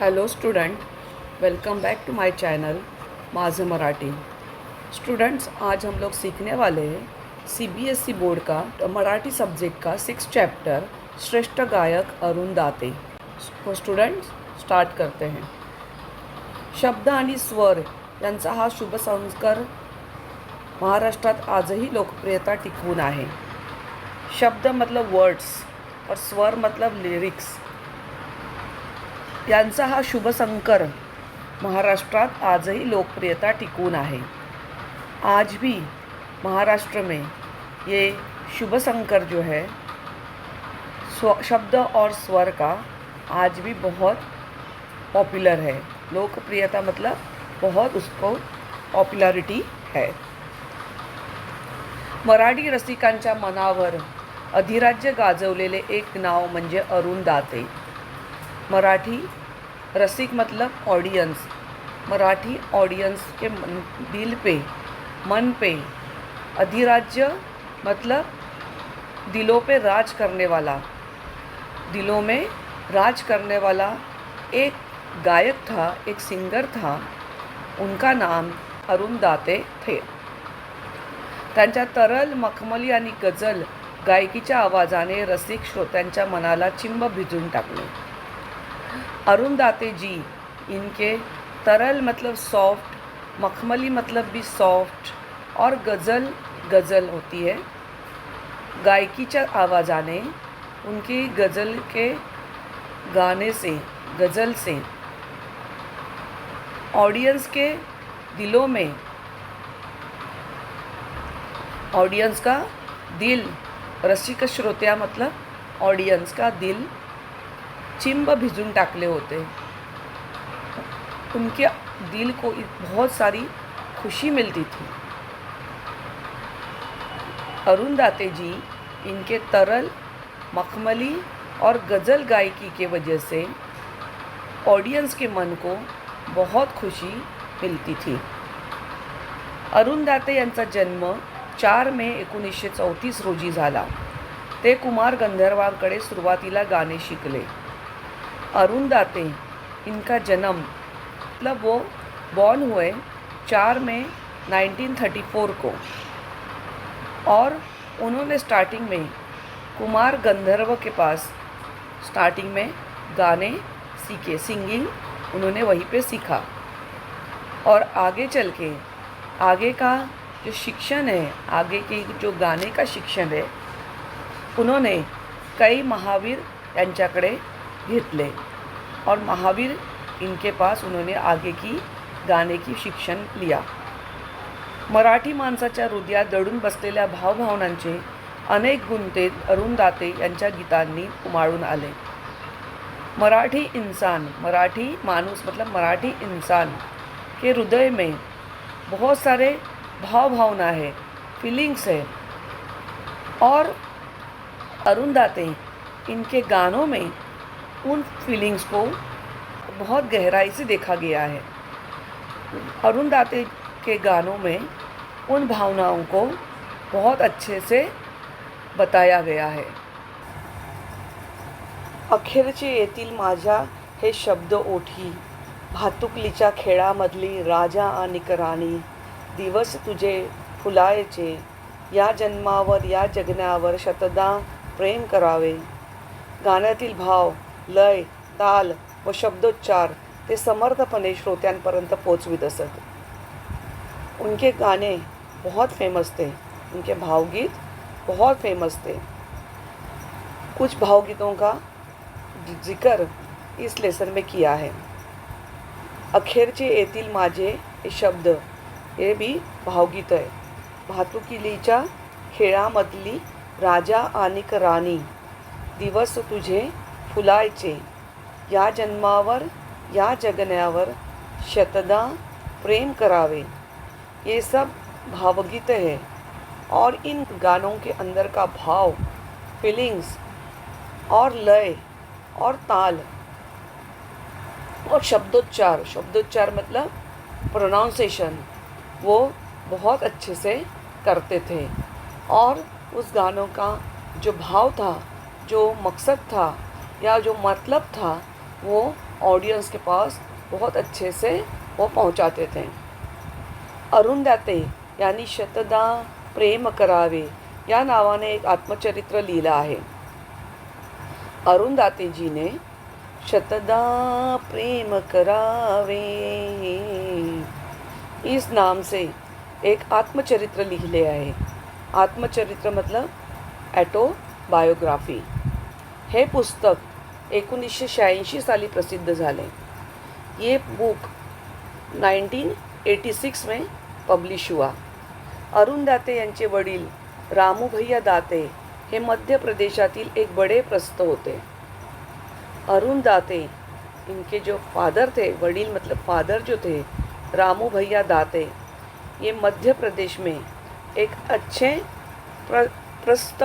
Hello student, welcome back to my channel Majha Marathi. Students, आज हम लोग सीखने वाले हैं सीबीएसई बोर्ड का मराठी सब्जेक्ट का 6 चैप्टर श्रेष्ठ गायक अरुण दाते। तो स्टूडेंट्स स्टार्ट करते हैं। शब्द आणि स्वर यांचा हा शुभ संस्कार महाराष्ट्रात आजही लोकप्रियता टिकवून आहे। शब्द मतलब वर्ड्स और स्वर मतलब लिरिक्स यांचा हा शुभसंकर महाराष्ट्रात आजही लोकप्रियता टिकून आहे। आज भी महाराष्ट्र में ये शुभसंकर जो है शब्द और स्वर का आज भी बहुत पॉपुलर है। लोकप्रियता मतलब बहुत उसको पॉपुलैरिटी है। मराठी रसिकांच्या मनावर अधिराज्य गाजवलेले एक नाव म्हणजे अरुण दाते। मराठी रसिक मतलब ऑडियंस, मराठी ऑडियंस के दिल पे, मन पे। अधिराज्य मतलब दिलों पे राज करने वाला, दिलों में राज करने वाला एक गायक था, एक सिंगर था। उनका नाम अरुण दाते थे। त्यांच्या तरल, मखमली आणि गझल गायकीच्या आवाजाने रसिक श्रोत्यांच्या मनाला चिंब भिजून टाकले। अरुण दाते जी, इनके तरल मतलब सॉफ्ट, मखमली मतलब भी सॉफ्ट और गज़ल होती है। गायकीच्या आवाज़ाने उनकी गज़ल के गाने से, गज़ल से ऑडियंस के दिलों में, ऑडियंस का दिल, रसिक श्रोत्या मतलब ऑडियंस का दिल चिंब भिजून टाकले होते। उनके दिल को बहुत सारी खुशी मिलती थी। अरुण दाते जी, इनके तरल, मखमली और गज़ल गायकी के वजह से ऑडियंस के मन को बहुत खुशी मिलती थी। अरुण दाते यांचा जन्म 4 मे 1934 रोजी झाला। ते कुमार गंधर्वांकडे सुरुवातीला गाणे शिकले। अरुण दाते, इनका जन्म मतलब वो बॉर्न हुए 4 मई 1934 को, और उन्होंने स्टार्टिंग में कुमार गंधर्व के पास स्टार्टिंग में गाने सीखे, सिंगिंग उन्होंने वहीं पे सीखा। और आगे चल के आगे का जो शिक्षण है, आगे के जो गाने का शिक्षण है, उन्होंने कई महावीर यांच्याकडे घेतले और महावीर इनके पास उन्होंने आगे की गाने की शिक्षण लिया। मराठी माणसाच्या हृदयात दडून बसलेल्या भावभावनांचे अनेक गुंते अरुण दाते यांच्या गीतांनी उमाळून आले। मराठी इंसान, मराठी मानुस मतलब मराठी इंसान के हृदय में बहुत सारे भावना है, फीलिंग्स है, और अरुण दाते इनके गानों में उन फीलिंग्स को बहुत गहराई से देखा गया है। अरुण दाते के गानों में उन भावनाओं को बहुत अच्छे से बताया गया है। अखेरचे येतील माझ्या हे शब्द ओठी, भातुकलीच्या खेळामधली राजा आणि राणी, दिवस तुझे फुलायचे, या जन्मावर या जगण्यावर शतदा प्रेम करावे। गाण्यातील भाव, लय, ताल व शब्दोच्चार ते समर्थपणे श्रोत्यांपर्यंत पोचवित असत। उनके गाने बहुत फेमस थे, उनके भावगीत बहुत फेमस थे। कुछ भावगीतों का जिक्र इस लेसन में किया है। अखेरचे येतील माझे हे शब्द, ये भी भावगीत है। भातुकलीच्या खेळामधली राजा आणि राणी, दिवस तुझे फुलायचे, या जन्मावर या जगण्यावर शतदा प्रेम करावे, ये सब भावगीत है। और इन गानों के अंदर का भाव, फीलिंग्स और लय और ताल और शब्दोच्चार मतलब प्रोनाउंसिएशन, वो बहुत अच्छे से करते थे। और उस गानों का जो भाव था, जो मकसद था या जो मतलब था, वो ऑडियंस के पास बहुत अच्छे से वो पहुंचाते थे। अरुण दाते यांनी शतदा प्रेम करावे या नावाने एक आत्मचरित्र लिहिलं आहे। अरुण दातेजीने शतदा प्रेम करावे इस नाम से एक आत्मचरित्र लिहिले आहे। आत्मचरित्र मतलब ॲटोबायोग्राफी। हे पुस्तक 1986 साली प्रसिद्ध झाले। ये बुक 1986 में पब्लिश हुआ। अरुण दाते यांचे वडील रामू भैया दाते हे मध्य प्रदेशातील एक बड़े प्रस्त होते। अरुण दाते इनके जो फादर थे, वडील मतलब फादर जो थे रामू भैया दाते, ये मध्य प्रदेश में एक अच्छे प्रस्त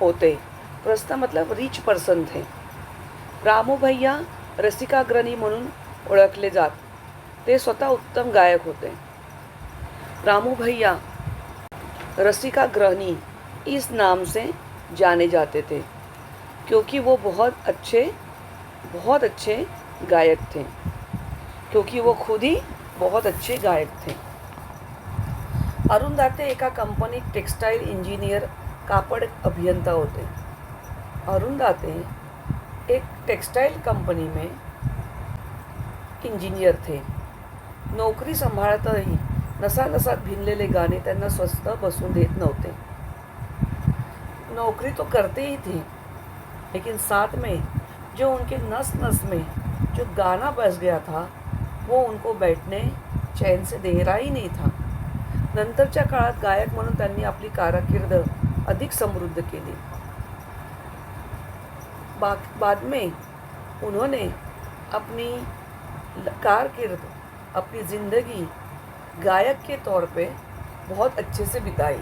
होते। प्रस्त मतलब रिच पर्सन थे। रामू भैया रसिकाग्रणी म्हणून ओळखले जात। ते स्वतः उत्तम गायक होते। रामू भैया रसिकाग्रणी इस नाम से जाने जाते थे क्योंकि वो बहुत अच्छे गायक थे, क्योंकि वो खुद ही बहुत अच्छे गायक थे। अरुण दाते एका कंपनीत टेक्सटाईल इंजिनियर कापड अभियंता होते। अरुण दाते एक टेक्सटाईल कंपनी में इंजिनियर थे। नोकरी सांभाळताही नसानसात भिनलेले गाणे त्यांना स्वस्थ बसून देत नव्हते। नौकरी तो करते ही थे, लेकिन साथ में जो उनके नस नस में जो गाना बस गया था वो उनको बैठने चैन से दे रहा ही नहीं था। नंतरच्या काळात गायक म्हणून त्यांनी आपली कारकीर्द अधिक समृद्ध केली। बाद में उन्होंने अपनी कारकिर्द, अपनी ज़िंदगी गायक के तौर पे बहुत अच्छे से बिताई।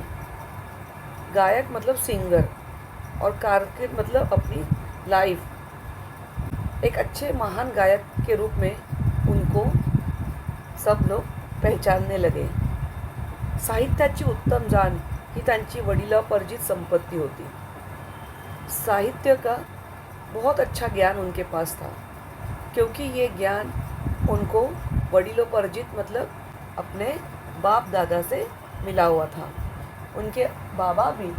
गायक मतलब सिंगर और कारकिर्द मतलब अपनी लाइफ। एक अच्छे महान गायक के रूप में उनको सब लोग पहचानने लगे। साहित्याची उत्तम जाण ही त्यांची वडिलोपार्जित संपत्ति होती। साहित्य का बहुत अच्छा ज्ञान उनके पास था, क्योंकि ये ज्ञान उनको वडिलोपार्जित मतलब अपने बाप दादा से मिला हुआ था। उनके बाबा भी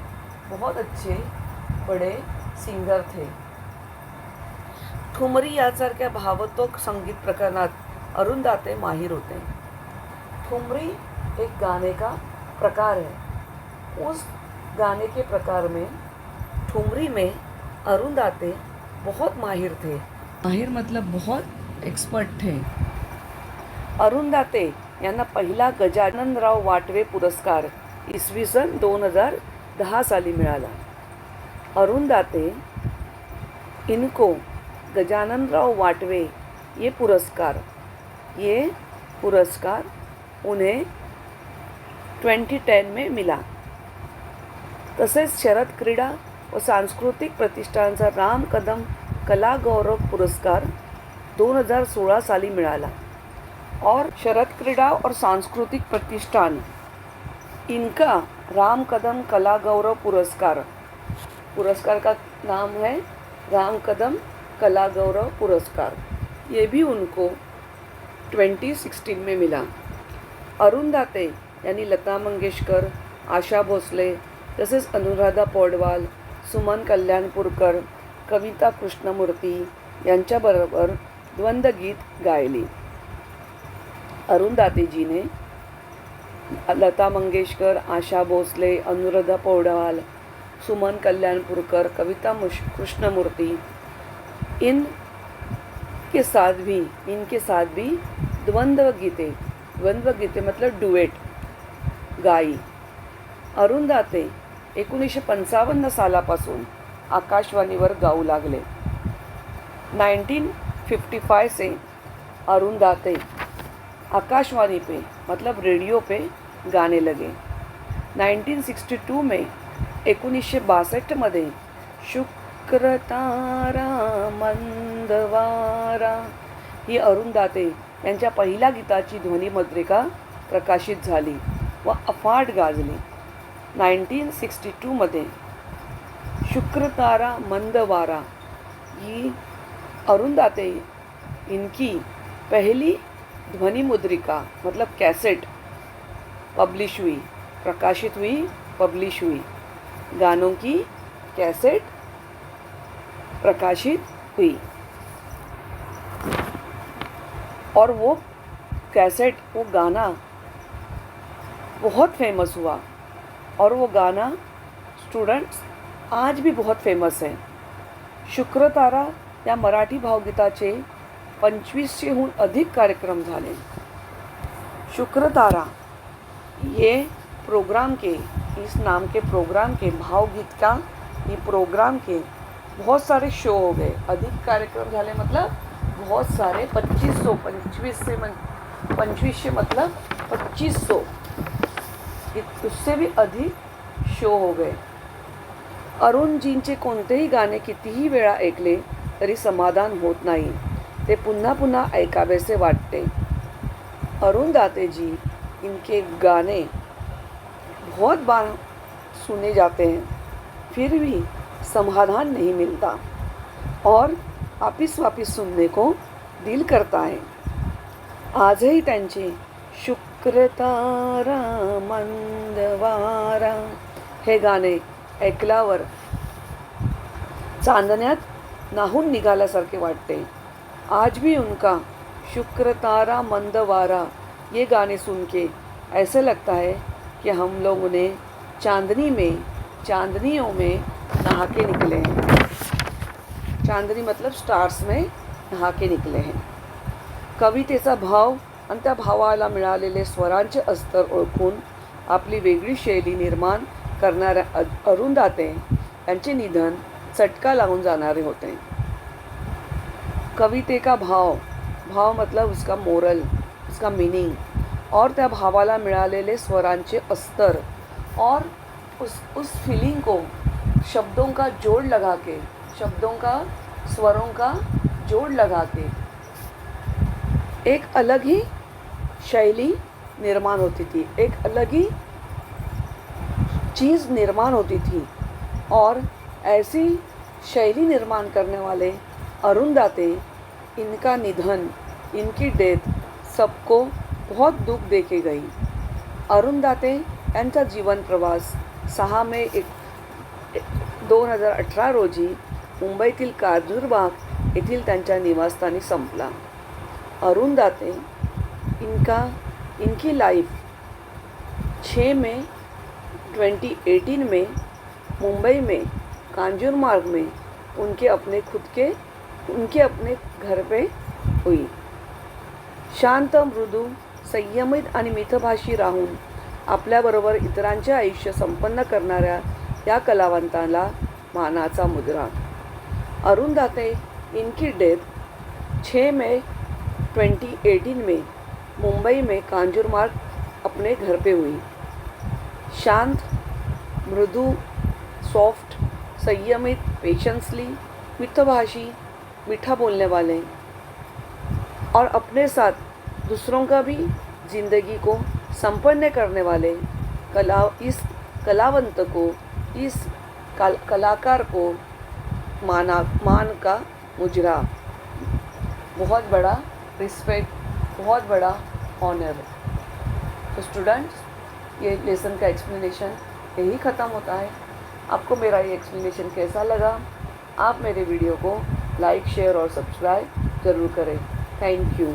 बहुत अच्छे बड़े सिंगर थे। ठुमरी यासारख्या भावत्वक संगीत प्रकरणात अरुण दाते माहिर होते। ठुमरी एक गाने का प्रकार है। उस गाने के प्रकार में ठुमरी में अरुण दाते बहुत माहिर थे। माहिर मतलब बहुत एक्सपर्ट थे। अरुण दाते यांना पहिला गजाननराव वाटवे पुरस्कार इसवी सन 2010 साली मिळाला। अरुण दाते इनको गजाननराव वाटवे ये पुरस्कार उन्हें 2010 में मिला। तसेच शरद क्रीडा व सांस्कृतिक प्रतिष्ठानचा राम कदम कला गौरव पुरस्कार 2016 साली मिळाला। और शरद क्रीडा और सांस्कृतिक प्रतिष्ठान इनका राम कदम कला गौरव पुरस्कार का नाम है राम कदम कला गौरव पुरस्कार। ये भी उनको 2016 में मिला। अरुण दाते यांनी लता मंगेशकर, आशा भोसले तसेच अनुराधा पौडवाल, सुमन कल्याणपूरकर, कविता कृष्णमूर्ती यांच्याबरोबर द्वंद्वगीत गायली। अरुण दातेजी ने लता मंगेशकर, आशा भोसले, अनुराधा पौडवाल, सुमन कल्याणपूरकर, कविता कृष्णमूर्ति इनके साथ भी द्वंद्व गीते मतलब डुएट गाई। अरुण दाते 1955 सालापासून आकाशवाणीवर गाऊ लागले। 1955 से अरुण दाते आकाशवाणी पे मतलब रेडियो पे गाने लगे। 1962 में 1962 मध्ये शुक्र तारा मंदवारा ही अरुण दाते यांच्या पहिल्या गीताची ध्वनिमुद्रिका प्रकाशित झाली व अफाट गाजली। 1962 मध्ये शुक्र तारा मंदवारा ही अरुण दाते इनकी पहली ध्वनि मुद्रिका मतलब कैसेट पब्लिश हुई, प्रकाशित हुई, पब्लिश हुई। गानों की कैसेट प्रकाशित हुई और वो कैसेट, वो गाना बहुत फेमस हुआ और वो गाना स्टुडंट्स आज भी बहुत फेमस आहे। शुक्रतारा या मराठी भावगीताचे 2500हून अधिक कार्यक्रम झाले। शुक्रतारा ये प्रोग्राम के, इस नाम के प्रोग्राम के, भावगीत का ये प्रोग्राम के बहुत सारे शो हो गए। अधिक कार्यक्रम झाले मतलब बहुत सारे, 2500, 2500 मतलब 2500, उससे भी अधिक शो हो गए। अरुणजींचे कोणतेही गाणे कितीही वेळा ऐकले तरी समाधान होत नाही, ते पुन्हा पुन्हा ऐकावेसे वाटते। अरुण दाते जी, इनके गाने बहुत बार सुने जाते हैं, फिर भी समाधान नहीं मिलता और वापिस सुनने को दिल करता है। आजही त्यांचे शुक्रतारा मंदवारा हे गाणे ऐकल्यावर चांदण्यात नाहून निघाल्यासारखे वाटते। आज भी उनका शुक्रतारा मंदवारा ये गाने सुन के ऐसे लगता है कि हम लोगों ने चांदनियों में नहा के निकले हैं। चांदनी मतलब स्टार्स में नहा के निकले हैं। कवितेचा भाव आणि त्या भावाला मिळालेले स्वरांचे अस्तर ओळखून आपली वेगळी शैली निर्माण करणाऱ्या अरुण दाते यांचे निधन चटका लागून जाणारे होते। कविते का भाव मतलब उसका मोरल, उसका मीनिंग, और त्या भावाला मिळालेले स्वरांचे अस्तर और उस फीलिंग को शब्दों का जोड़ लगा के, स्वरों का जोड़ लगा के एक अलग ही शैली निर्माण होती थी, एक अलग ही चीज़ निर्माण होती थी। और ऐसी शैली निर्माण करने वाले अरुण दाते, इनका निधन, इनकी डेथ सबको बहुत दुःख दे के गई। अरुण दाते यांचा जीवन प्रवास 6 मे 2018 रोजी मुंबईतील काजूरबाग येथील त्यांच्या निवासस्थानी संपला। अरुण दाते, इनकी लाइफ 6 मई 2018 में मुंबई में कांजूरमार्ग में उनके अपने घर पे हुई। शांत, मृदू, संयमित आणि मितभाषी राहून आपल्याबरोबर इतरांचे आयुष्य संपन्न करणाऱ्या या कलावंताला मानाचा मुद्रा। अरुण दाते, इनकी डेथ 6 मई 2018 में मुंबई में कांजूरमार्ग अपने घर पे हुई। शांत, मृदु, सॉफ्ट, संयमित, पेशेंसली, मितभाषी, मीठा बोलने वाले और अपने साथ दूसरों का भी ज़िंदगी को संपन्न करने वाले इस कलावंत को, इस कलाकार को मान का मुजरा, बहुत बड़ा रिस्पेक्ट, बहुत बड़ा ऑनर। तो स्टूडेंट्स, ये लेसन का एक्सप्लेनेशन यही ख़त्म होता है। आपको मेरा ये एक्सप्लेनेशन कैसा लगा? आप मेरे वीडियो को लाइक, शेयर और सब्सक्राइब ज़रूर करें। Thank you.